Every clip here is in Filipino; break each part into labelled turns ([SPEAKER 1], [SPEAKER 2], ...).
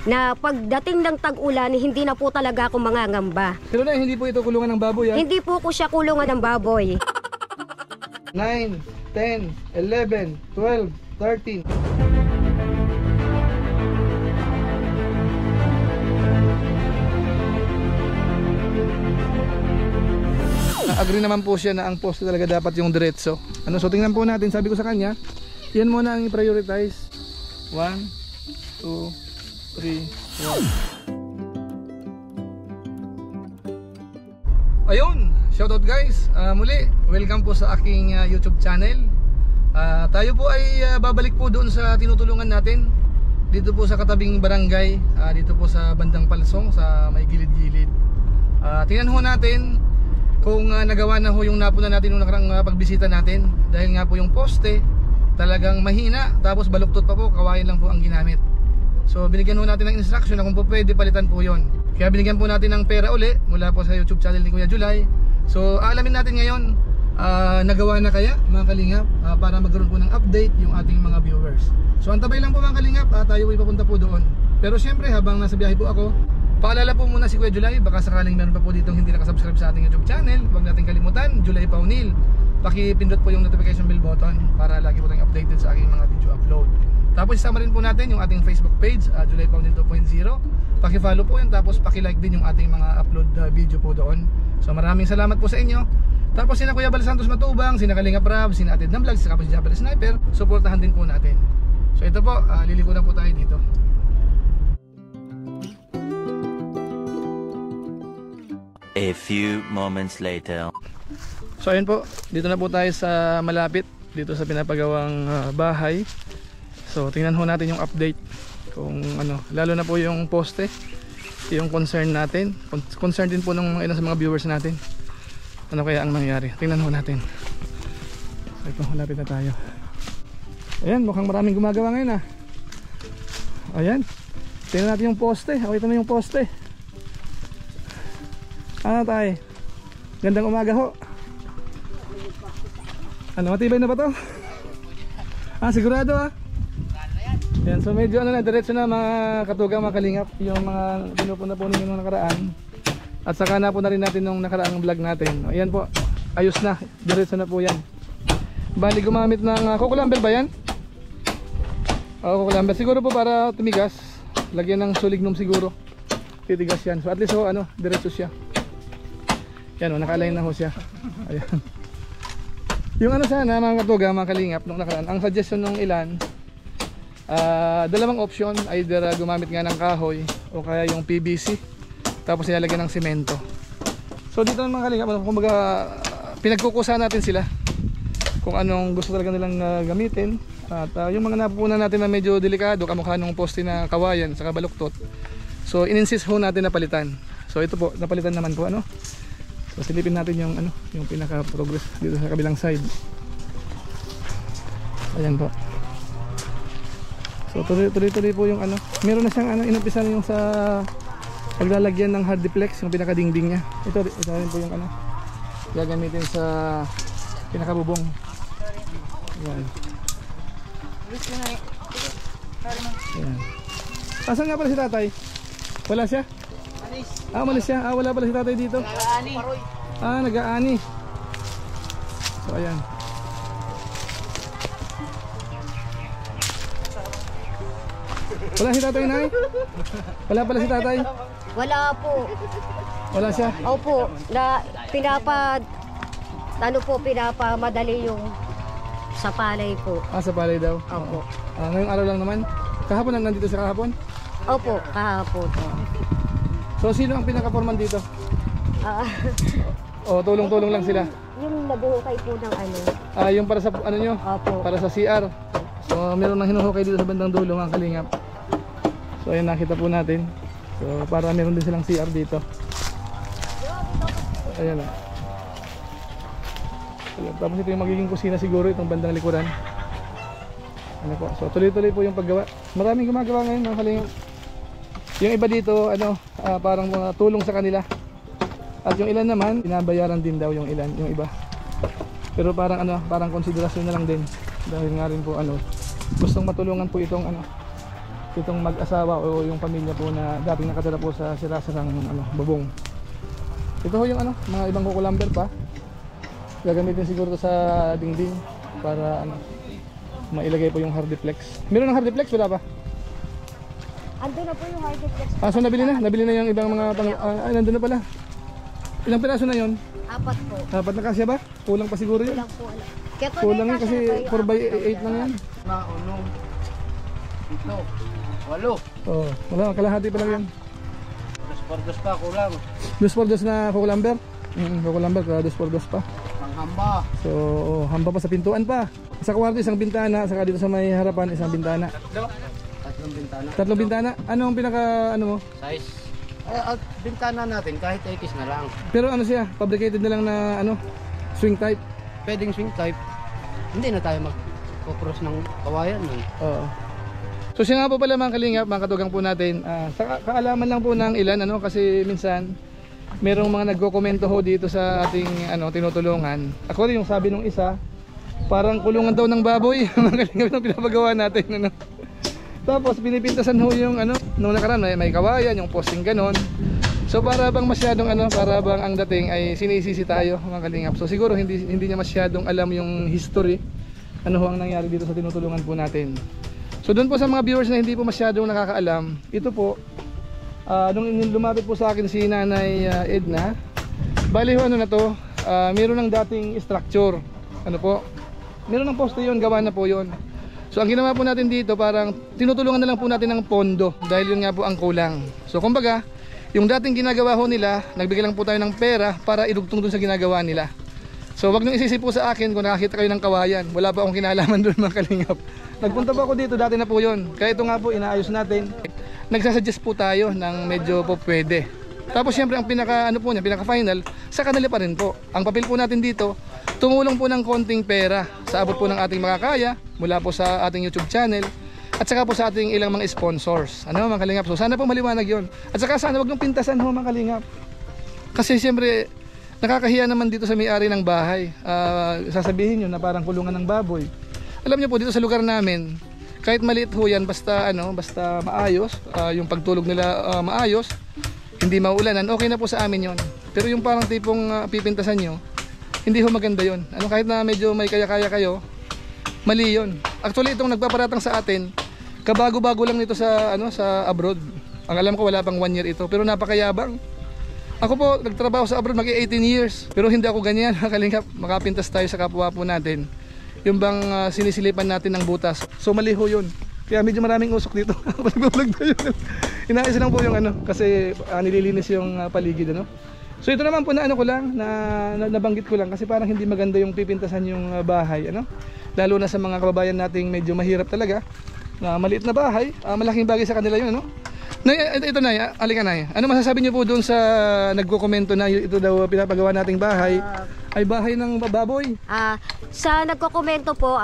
[SPEAKER 1] na pagdating ng tag-ulan, hindi na po talaga ako mangangamba.
[SPEAKER 2] Pero na, hindi po ito kulungan ng baboy, ha?
[SPEAKER 1] Hindi po ko siya kulungan ng baboy.
[SPEAKER 2] 9, 10, 11, 12, 13. Agree naman po siya na ang poste talaga dapat yung diretso. So tingnan po natin, sabi ko sa kanya, yan muna ang i-prioritize. 1, 2, 3, 1. Ayun, shoutout guys. Muli, welcome po sa aking YouTube channel. Tayo po ay babalik po doon sa tinutulungan natin. Dito po sa katabing barangay, dito po sa bandang Palsong, sa may gilid-gilid. Tingnan ho natin kung nagawa na ho yung napuna natin nung nakarang pagbisita natin. Dahil nga po yung poste talagang mahina, tapos baluktot pa po, kawain lang po ang ginamit. So binigyan ho natin ng instruction na kung po pwede palitan po yon. Kaya binigyan po natin ng pera uli mula po sa YouTube channel ni Kuya Julay. So alamin natin ngayon, nagawa na kaya mga kalingap, para magkaroon po ng update yung ating mga viewers. So antabay lang po mga kalingap, tayo po ipapunta po doon. Pero syempre habang nasa biyahe po ako, paalala po muna si Kuya Julay, baka sakaling meron pa po ditong hindi nakasubscribe sa ating YouTube channel. Huwag natin kalimutan, Julay Paunil. Pakipindot po yung notification bell button para lagi po tayong updated sa aking mga video upload. Tapos isama rin po natin yung ating Facebook page, Julay Paunil 2.0. Paki-follow po yun, tapos paki-like din yung ating mga upload video po doon. So maraming salamat po sa inyo. Tapos sina Kuya Bal Santos Matubang, sina Kalinga Prab, sina Atid ng Vlog, sina Kapos Japper Sniper, suportahan din po natin. So ito po, liliko na po tayo dito.
[SPEAKER 3] A few moments later.
[SPEAKER 2] So ayun po, dito na po tayo sa malapit, dito sa pinapagawang bahay. So tingnan ho natin yung update kung ano, lalo na po yung poste, yung concern natin, concern din po ng ilan sa mga viewers natin. Ano kaya ang nangyari? Tingnan ho natin. So ito, malapit na tayo. Ayan, mukhang maraming gumagawa ngayon, Ayan, tingnan natin yung poste. Ito na yung poste. Ano tayo? Gandang umaga ho. Ano, matibay na ba to? Sigurado Yan, so medyo na, diretso na mga katugang, mga kalingap, yung mga pinupunta po ninyo nung nakaraan. At saka na po na rin natin nung nakaraang vlog natin. Ayan po, ayos na, diretso na po yan. Bali gumamit ng kukulamber ba yan? Oo, kukulamber. Siguro po para tumigas, lagyan ng sulignum siguro. Titigas yan. So at least diretso siya. Yan naka-align na ho siya. Ayan. Yung sana mga katugang, mga kalingap, nung nakaraan, ang suggestion ng ilan, dalawang option, either gumamit nga ng kahoy o kaya yung PVC, tapos nilalagyan ng semento. So dito mga kalingap, kumbaga pinagkukusa natin sila kung anong gusto talaga nilang gamitin. At yung mga napupunan natin na medyo delikado, kamukha ng poste na kawayan sa baluktot, so in-insist ho natin na palitan. So ito po, napalitan naman po So silipin natin yung yung pinaka progress dito sa kabilang side. Ayan po. So tuloy-tuloy po yung meron na siyang inumpisa na yung sa paglalagyan ng hard deflex, yung pinaka dingding niya. Ito rin po yung gagamitin sa pinaka bubong. Ayan. Ayan. Asan nga pala si tatay? Wala siya? Umalis siya. Wala pala si tatay dito. Nag-aani. Nag-aani. So ayan. Wala si tatay, Nay? Wala pala si tatay?
[SPEAKER 1] Wala po.
[SPEAKER 2] Wala siya?
[SPEAKER 1] Opo, pinapamadali yung sa palay po.
[SPEAKER 2] Sa palay daw?
[SPEAKER 1] Opo.
[SPEAKER 2] Ngayong araw lang naman? Kahapon lang nandito sa kahapon?
[SPEAKER 1] Opo, kahapon.
[SPEAKER 2] So sino ang pinaka-foreman dito? O tulong-tulong lang sila?
[SPEAKER 1] Yung nabuhukay po ng
[SPEAKER 2] yung para sa nyo?
[SPEAKER 1] Opo.
[SPEAKER 2] Para sa CR. So meron nang hinuhukay dito sa bandang dulo, mga kalingap. So ayan, nakita po natin. So para meron din silang CR dito. Ayan Tapos ito yung magiging kusina siguro, itong bandang likuran. So tuloy-tuloy po yung paggawa. Maraming gumagawa ngayon, mga kalingap. Yung iba dito parang tulong sa kanila. At yung ilan naman binabayaran din daw yung iba. Pero parang konsiderasyon na lang din. Dahil nga rin po gustong matulungan po itong itong mag-asawa o yung pamilya po na dating nakatira po sa sirasarang bubong. Ito ho yung mga ibang kukulamber pa. Gagamitin siguro to sa dingding para mailagay po yung hardiplex. Meron ng hardiplex, wala pa?
[SPEAKER 1] Ando na po yung hardiplex.
[SPEAKER 2] So nabili na yung ibang mga nandun na pala. Ilang piraso na yon?
[SPEAKER 1] 4 po.
[SPEAKER 2] 4 na kasya ba? Kulang pa siguro yun.
[SPEAKER 1] Kulang po. Kaya
[SPEAKER 2] Kulang yun kasi 4x8 lang yan.
[SPEAKER 4] Maunong. Ito. 8.
[SPEAKER 2] Oh, wala, kalahati pa lang yan.
[SPEAKER 4] 2x2 pa, kulang.
[SPEAKER 2] 2x2 na kukulamber. Kukulamber, 2x2 pa.
[SPEAKER 4] Panghamba.
[SPEAKER 2] So, hamba pa sa pintuan pa. Sa kwarto isang bintana, saka dito sa may harapan isang bintana.
[SPEAKER 4] 3 bintana.
[SPEAKER 2] 3 bintana. Ano ang pinaka mo?
[SPEAKER 4] Size. At bintana natin kahit X na lang.
[SPEAKER 2] Pero siya, fabricated na lang na swing type.
[SPEAKER 4] Pwedeng swing type. Hindi na tayo mag-cross ng kawayan.
[SPEAKER 2] Oo. So siya nga po pala mga kalingap, mga katugang po natin. Sa kaalaman lang po ng ilan kasi minsan merong mga nagko-komento ho dito sa ating tinutulungan. Ako rin yung sabi nung isa, parang kulungan daw ng baboy. Mga kalingap na pinapagawa natin. Tapos pinipintasan ho yung nung nakaraan may kawayan, yung posting ganon. So para bang masyadong para bang ang dating ay sinisisi tayo mga kalingap. So siguro hindi niya masyadong alam yung history. Ano ho ang nangyari dito sa tinutulungan po natin. So doon po sa mga viewers na hindi po masyadong nakakaalam, ito po nung lumapit po sa akin si Nanay Edna, bali ho na to, meron ng dating structure. Meron ng poste yon, gawa na po yon. So ang ginawa po natin dito, parang tinutulungan na lang po natin ng pondo dahil yun nga po ang kulang. So kumbaga, yung dating ginagawa ho nila, nagbigay lang po tayo ng pera para idugtong dun sa ginagawa nila. So wag nyo isisi po sa akin kung nakakita kayo ng kawayan. Wala pa akong kinalaman doon mga kalingap. Nagpunta po ako dito, dati na po yun. Kaya ito nga po, inaayos natin. Nagsasuggest po tayo ng medyo po pwede. Tapos syempre ang pinaka final, sa kanila pa rin po. Ang papel po natin dito, tumulong po ng konting pera sa abot po ng ating makakaya mula po sa ating YouTube channel at saka po sa ating ilang mga sponsors. Mga kalingap? So sana po maliwanag yon. At saka sana wag niyong pintasan mga kalingap. Kasi siyempre nakakahiya naman dito sa may-ari ng bahay. Sasabihin niyo na parang kulungan ng baboy. Alam niyo po dito sa lugar namin, kahit maliit ho yan, basta maayos, yung pagtulog nila maayos, hindi mauulanan, okay na po sa amin yon. Pero yung parang tipong pipintasan niyo, hindi ho maganda yon. Kahit na medyo may kaya-kaya kayo, mali yon. Actually itong nagpaparatang sa atin, kabago-bago lang nito sa abroad. Ang alam ko wala pang 1 year ito, pero napakayabang. Ako po nagtrabaho sa abroad mag-18 years, pero hindi ako ganyan. Kalingap, makapintas tayo sa kapwa po natin. Yung bang sinisilipan natin ng butas. So mali ho yun. Kaya medyo maraming usok dito. Nag-vlog tayo. Inaayos lang po yung kasi nililinis yung paligid So ito naman po na ko lang, nabanggit ko lang kasi parang hindi maganda yung pipintasan yung bahay, lalo na sa mga kababayan nating medyo mahirap talaga, na maliit na bahay, malaking bagay sa kanila yun, ito na, alika na. Ano masasabi niyo po doon sa nagko-komento na ito daw pinapagawa nating bahay ay bahay ng baboy?
[SPEAKER 1] Sa nagko-komento po,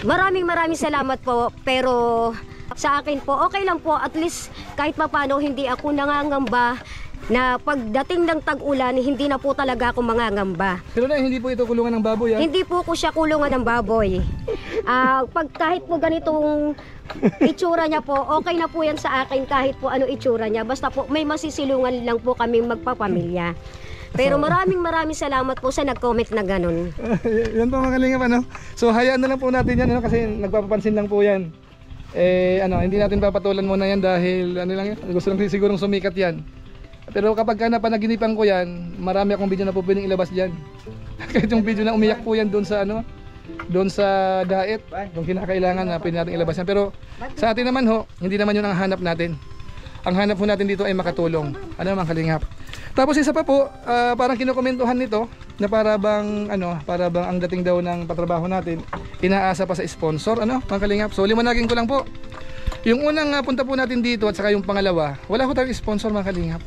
[SPEAKER 1] maraming salamat po, pero sa akin po, okay lang po, at least kahit papaano hindi ako nangangamba na pagdating ng tag-ulan, hindi na po talaga ako mangangamba.
[SPEAKER 2] Pero hindi po ito kulungan ng baboy,
[SPEAKER 1] Hindi po ko siya kulungan ng baboy. Kahit po ganitong itsura niya po, okay na po yan sa akin kahit po ano itsura niya. Basta po may masisilungan lang po kaming magpapamilya. Pero maraming salamat po sa nag-comment na ganun.
[SPEAKER 2] Yan po mga kalingap, So hayaan na lang po natin yan, kasi nagpapapansin lang po yan. Hindi natin papatulan muna yan dahil gusto lang sigurong sumikat yan. Pero kapag napanaginipan ko yan, marami akong video na po pwedeng ilabas dyan. Kahit yung video na umiyak po yan doon sa diet, kung kinakailangan na pwede natin ilabas yan. Pero sa atin naman hindi naman yun ang hanap natin. Ang hanap po natin dito ay makatulong. Mga kalingap. Tapos isa pa po, parang kinukomentuhan nito na para bang ang dating daw ng patrabaho natin, inaasa pa sa sponsor, mga kalingap. So liwanagin ko lang po. Yung unang punta po natin dito at saka yung pangalawa, wala ko tayong sponsor mga kalingap.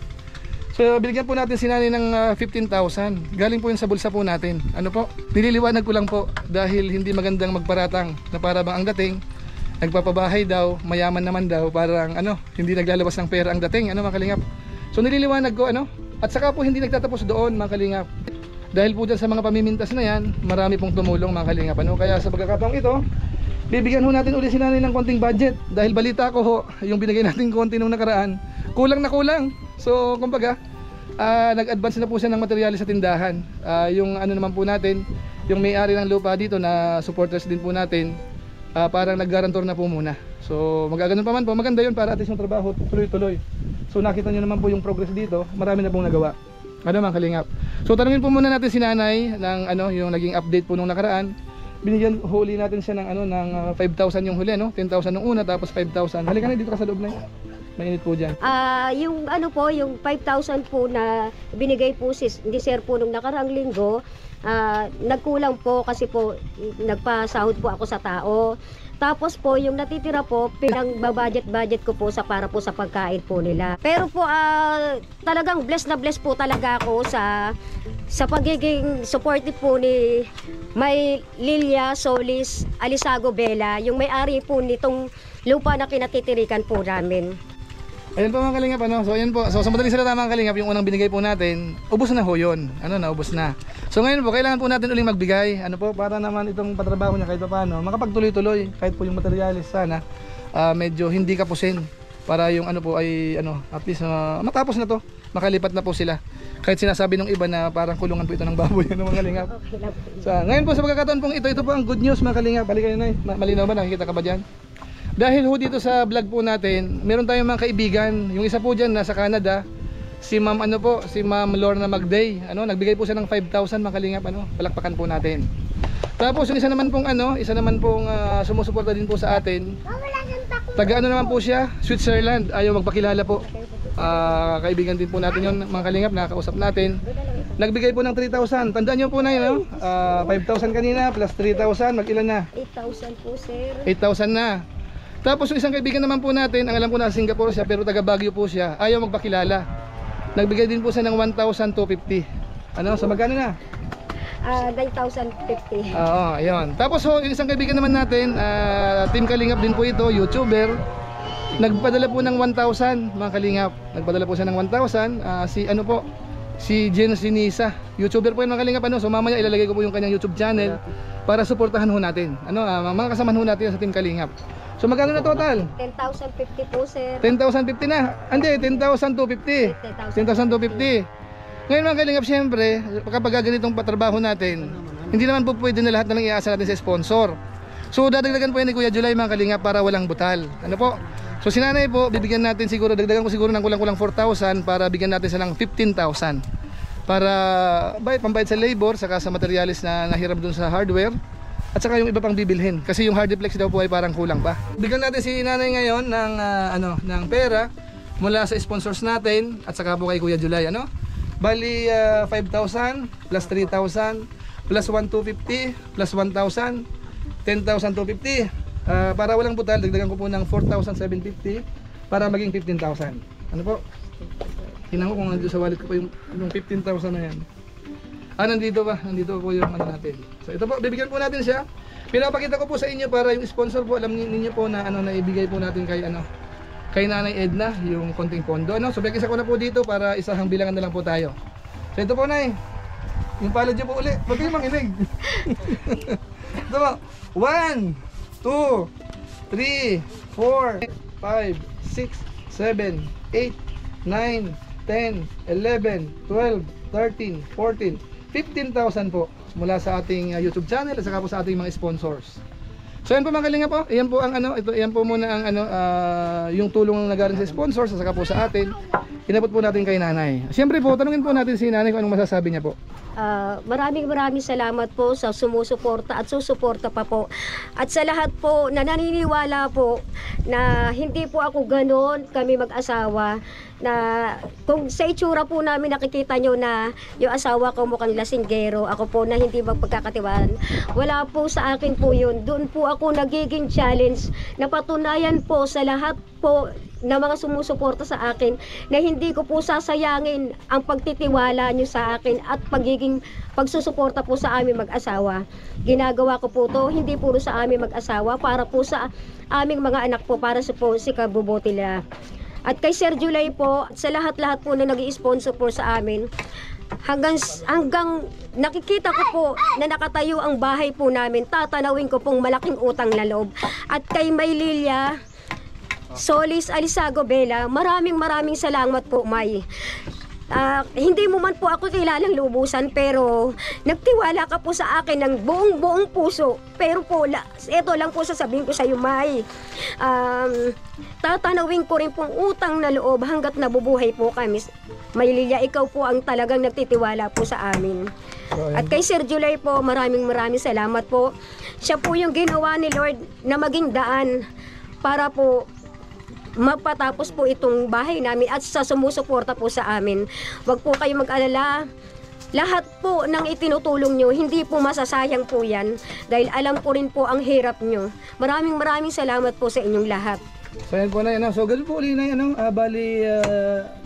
[SPEAKER 2] So binigyan po natin si Nanay ng 15,000. Galing po yun sa bulsa po natin. Nililiwanag ko lang po dahil hindi magandang magparatang na para bang ang dating nagpapabahay daw, mayaman naman daw, parang hindi naglalabas ng pera ang dating, mga kalingap. So nililiwanag ko at saka po hindi nagtatapos doon mga kalingap. Dahil po dyan sa mga pamimintas na yan, marami pong tumulong mga kalingap. Kaya sa pagkakataong ito, bibigyan ho natin ulit si nanay ng konting budget. Dahil balita ko ho, yung binigay natin konti nung nakaraan, kulang na kulang. So kumbaga, nag-advance na po siya ng materyales sa tindahan. Yung ano naman po natin, yung may-ari ng lupa dito na supporters din po natin, parang nag-guarantor na po muna. So magaganon pa man po, maganda yun para at least yung trabaho tuloy-tuloy. So nakita nyo naman po yung progress dito, marami na pong nagawa. Ano mga kalingap. So tanungin po muna natin si nanay ng ano, yung naging update po nung nakaraan. Binigyan huli natin siya ng ano, ng 5,000 yung huli, no? 10,000 nung una, tapos 5,000. Halika na dito ka sa loob na yun. Mainit po dyan.
[SPEAKER 1] Yung ano po, yung 5,000 po na binigay po ni sir po nung nakarang linggo, nagkulang po kasi po nagpasahod po ako sa tao. Tapos po yung natitira po pinang-budget ko po para po sa pagkain po nila. Pero po talagang blessed na blessed po talaga ako sa pagiging supportive po ni May Lilia Solis Alisago Bella, yung may-ari po nitong lupa na kinatitirikan po namin.
[SPEAKER 2] Ayan po mga kalingap, ano? So ayan po, so sa madaling salita mga kalingap, yung unang binigay po natin, ubos na ho yun. Ano na, ubos na. So ngayon po, kailangan po natin uling magbigay, ano po, para naman itong patrabaho niya kahit paano, makapagtuloy-tuloy, kahit po yung materialis sana, medyo hindi kapusin. Para yung ano po ay, ano, at least matapos na to, makalipat na po sila. Kahit sinasabi ng iba na parang kulungan po ito ng baboy, ano mga kalingap.
[SPEAKER 1] Okay lang po.
[SPEAKER 2] So ngayon po sa pagkakataon pong ito po ang good news mga kalingap. Balik kayo na, malinaw ba, nakikita ka ba dyan? Dahil ho dito sa vlog po natin, meron tayong mga kaibigan. Yung isa po dyan nasa Canada, si Ma'am ano po, si Ma'am Lorna Magday. Ano, nagbigay po siya ng 5,000 mga kalingap, ano, palakpakan po natin. Tapos yung isa naman pong sumusuporta din po sa atin. Taga ano naman po siya, Switzerland. Ayaw magpakilala po. Kaibigan din po natin yon mga kalingap, nakakausap natin. Nagbigay po ng 3,000. Tandaan niyo po na yun, no? 5,000 kanina plus 3,000, mag-ilan na?
[SPEAKER 1] 8,000 po sir.
[SPEAKER 2] 8,000 na. Tapos yung isang kaibigan naman po natin, ang alam ko na Singapore siya pero taga Baguio po siya, ayaw magpakilala. Nagbigay din po siya ng 1,250. Ano, so magkano na?
[SPEAKER 1] 9,050.
[SPEAKER 2] Oo, ayun. Tapos yung isang kaibigan naman natin, Team Kalingap din po ito, YouTuber. Nagpadala po ng 1,000 mga Kalingap. Nagpadala po siya ng 1,000. Si Jen Sinisa, YouTuber po yun mga Kalingap. So mamaya ilalagay ko po yung kanyang YouTube channel para suportahan ho natin. Mga kasamahan ho natin sa Team Kalingap. So magkano na total?
[SPEAKER 1] 10,050 po sir.
[SPEAKER 2] 10,050 na. Hindi, 10,250. 10,250. Ngayon mga Kalingap, syempre, kapag ganitong patrabaho natin, hindi naman po pwede na lahat na lang iaasa natin sa sponsor. So dadagdagan po yan ni Kuya July mga Kalingap para walang butal. Ano po? So si nanay po, bibigyan natin siguro, dagdagan ko siguro ng kulang-kulang 4,000 para bigyan natin siya ng 15,000. Para pambayad sa labor, saka sa materialis na nahiram dun sa hardware. At saka yung iba pang bibilhin kasi yung hardiplex daw po ay parang kulang pa. Bigyan natin si nanay ngayon ng pera mula sa sponsors natin at saka po kay Kuya July, ano? Bali 5,000 plus 3,000 plus 1,250 plus 1,000, 10,250. Para walang butal, dagdagan ko po ng 4,750 para maging 15,000. Ano po? Tingnan ko kung nandito sa wallet ko pa yung 15,000 na yan. Nandito ba? Nandito po yung ano natin. So ito po, bibigyan po natin siya. Pinapakita ko po sa inyo para yung sponsor po, alam niyo po na naibigay po natin kay Nanay Edna yung konting pondo. So isa ko na po dito para isahang bilangan na lang po tayo. So ito po, Nay. Yung palad niyo po uli. Huwag kayong manginig. Ito po. 1, 2, 3, 4, 5, 6, 7, 8, 9, 10, 11, 12, 13, 14, 15,000 po mula sa ating YouTube channel at saka po sa ating mga sponsors. So yan po mga Kalingap po. Iyan po ang iyan po muna ang yung tulong na nagaling sa sponsors at saka po sa atin. Inabot po natin kay Nanay. Siyempre po, tanungin po natin si Nanay kung anong masasabi niya po.
[SPEAKER 1] Maraming salamat po sa sumusuporta at susuporta pa po. At sa lahat po na naniniwala po na hindi po ako ganon kami mag-asawa, na kung sa itsura po namin nakikita nyo na yung asawa ko mukhang lasinggero, ako po na hindi magpagkakatiwalaan. Wala po sa akin po yun. Doon po ako nagiging challenge na patunayan po sa lahat po na mga sumusuporta sa akin na hindi ko po sasayangin ang pagtitiwala nyo sa akin at pagsusuporta po sa aming mag-asawa. Ginagawa ko po to hindi puro sa aming mag-asawa, para po sa aming mga anak po, para sa po si kabubuti nila. At kay Sir July po, sa lahat-lahat po na nag-i-sponsor po sa amin, hanggang nakikita ko po na nakatayo ang bahay po namin, tatanawin ko pong malaking utang na loob. At kay Maylilya Solis Alisago Bella, maraming salamat po, May. Hindi mo man po ako kilalang lubusan, pero nagtiwala ka po sa akin ng buong puso. Pero po, ito lang po sasabihin ko sa iyo, May. Tatanawin ko rin pong utang na loob hanggat nabubuhay po kami. Maylilya, ikaw po ang talagang nagtitiwala po sa amin. At kay Sir July po, maraming salamat po. Siya po yung ginawa ni Lord na maging daan para po mapatapos po itong bahay namin at sa sumusuporta po sa amin. Huwag po kayo mag-alala. Lahat po ng itinutulong nyo, hindi po masasayang po yan. Dahil alam ko rin po ang hirap nyo. Maraming salamat po sa inyong lahat.
[SPEAKER 2] So yan po na yan. So ganun po uli na yan.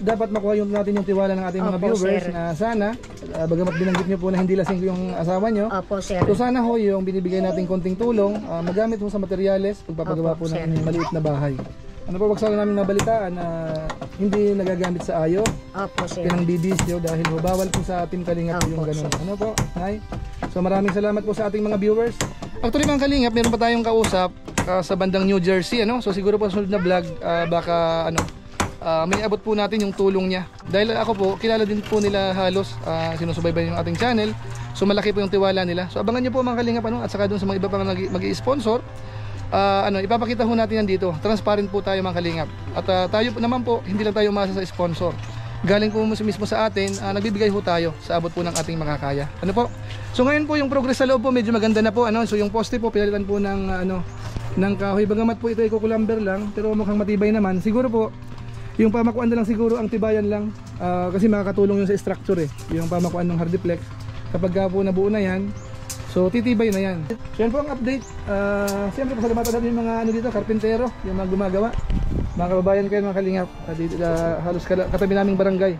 [SPEAKER 2] Dapat makuha natin yung tiwala ng ating mga
[SPEAKER 1] Opo,
[SPEAKER 2] viewers
[SPEAKER 1] sir.
[SPEAKER 2] na sana, bagamat binanggit nyo po na hindi lasing yung asawa nyo.
[SPEAKER 1] Opo, sir.
[SPEAKER 2] So sana ho yung binibigay natin konting tulong, magamit ho sa materyales, pagpapagawa
[SPEAKER 1] Opo,
[SPEAKER 2] po
[SPEAKER 1] sir.
[SPEAKER 2] ng maliit na bahay. Ano po, wag sana namin nabalitaan na hindi nagagamit sa ayo,
[SPEAKER 1] Opo, sir.
[SPEAKER 2] pinangbibisyo dahil ho, bawal po sa Team Kalingap
[SPEAKER 1] Opo,
[SPEAKER 2] yung ganun.
[SPEAKER 1] sir.
[SPEAKER 2] Ano po, Nay? So maraming salamat po sa ating mga viewers. Actually mga Kalingap, meron pa tayong kausap sa bandang New Jersey, ano? So siguro po sa sunod na vlog, baka may abot po natin yung tulong niya. Dahil ako po, kilala din po nila halos, sinusubaybay yung ating channel. So malaki po yung tiwala nila. So abangan niyo po mga Kalingap, ano? At saka doon sa mga iba pang mag-i-sponsor. Ipapakita ho natin yan dito. Transparent po tayo mga Kalingap. At tayo naman po, hindi lang tayo umasa sa sponsor. Galing po mismo sa atin, nagbibigay ho tayo sa abot po ng ating makakaya. Ano po? So ngayon po yung progress sa loob po, medyo maganda na po. So yung poste po, pinalitan po ng kahoy. Bagamat po ito ay kukulamber lang, pero mukhang matibay naman. Siguro po, yung pamakuan na lang siguro ang tibayan lang. Kasi makakatulong yun sa structure eh. Yung pamakuan ng hardiplex. Kapag po nabuo na yan, so titibay na yan. So yan po ang update. Siyempre pasalamatan natin yung mga dito, karpintero, yung mga gumagawa. Mga kababayan kayo, mga Kalingap, halos katabi naming barangay.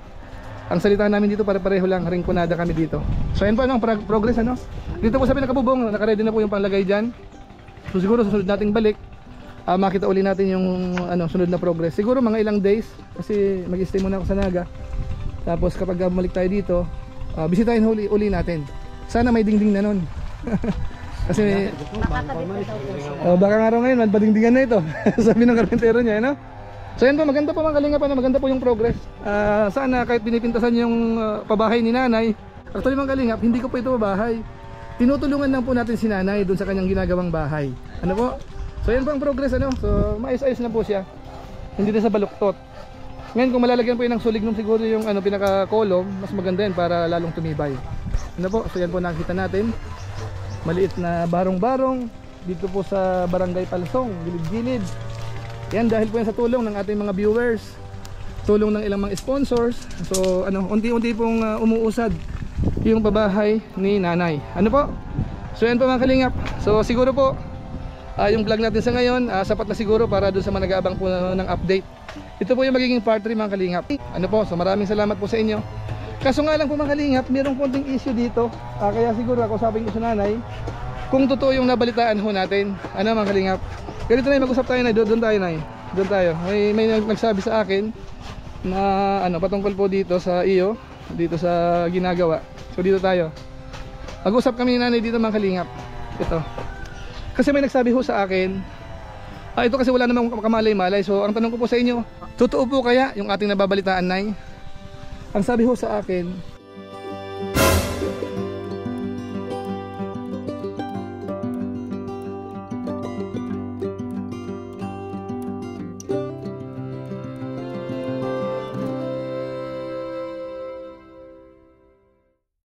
[SPEAKER 2] Ang salita namin dito pare-pareho lang, ringkunada kami dito. So yan po ang progress ano. Dito po sa pinakabubong, naka-ready na po yung panglagay diyan. So siguro susunod nating balik, makita uli natin yung sunod na progress. Siguro mga ilang days kasi mag-stay muna ako sa Naga. Tapos kapag bumalik tayo dito, bisitahin uli natin. Sana may dingding na nun. Kasi baka nga raw ngayon madpadingdingan na ito. Sabi ng karpentero niya, no? So yan po, maganda po mga Kalingap, maganda po yung progress. Sana kahit pinipintasan yung pabahay ni nanay. Actually mga Kalingap, hindi ko po ito pabahay. Tinutulungan lang po natin si nanay doon sa kanyang ginagawang bahay. Ano po? So yan po ang progress ano. So maayos-ayos na po siya. Hindi din sa baluktot. Ngayon kung malalagyan po yun ng sulignum siguro yung pinaka-column, mas maganda yan para lalong tumibay. Ano po? So yan po nakikita natin. Maliit na barong-barong dito po sa Barangay Palsong, gilid-gilid. Yan dahil po yan sa tulong ng ating mga viewers, tulong ng ilang mga sponsors. So unti-unti pong umuusad yung babahay ni nanay. Ano po? So yan po mga Kalingap. So siguro po yung vlog natin sa ngayon sapat na siguro para doon sa mga nag-aabang po ng update. Ito po yung magiging part 3 mga Kalingap. Ano po? So maraming salamat po sa inyo. Kaso nga lang po mga Kalingap, mayroong konting issue dito. Kaya siguro ako sabihin ko sa nanay kung totoo yung nabalitaan ho natin. Ano mga Kalingap? Ganito na mag-usap tayo na, doon tayo na. Doon tayo. May nagsabi sa akin na patungkol po dito sa iyo, dito sa ginagawa. So dito tayo. Mag-usap kami ni nanay dito mga Kalingap. Ito. Kasi may nagsabi ho sa akin, ito kasi wala namang kamalay-malay. So ang tanong ko po sa inyo, totoo po kaya yung ating nababalitaan, nay? Ang sabi ho sa akin,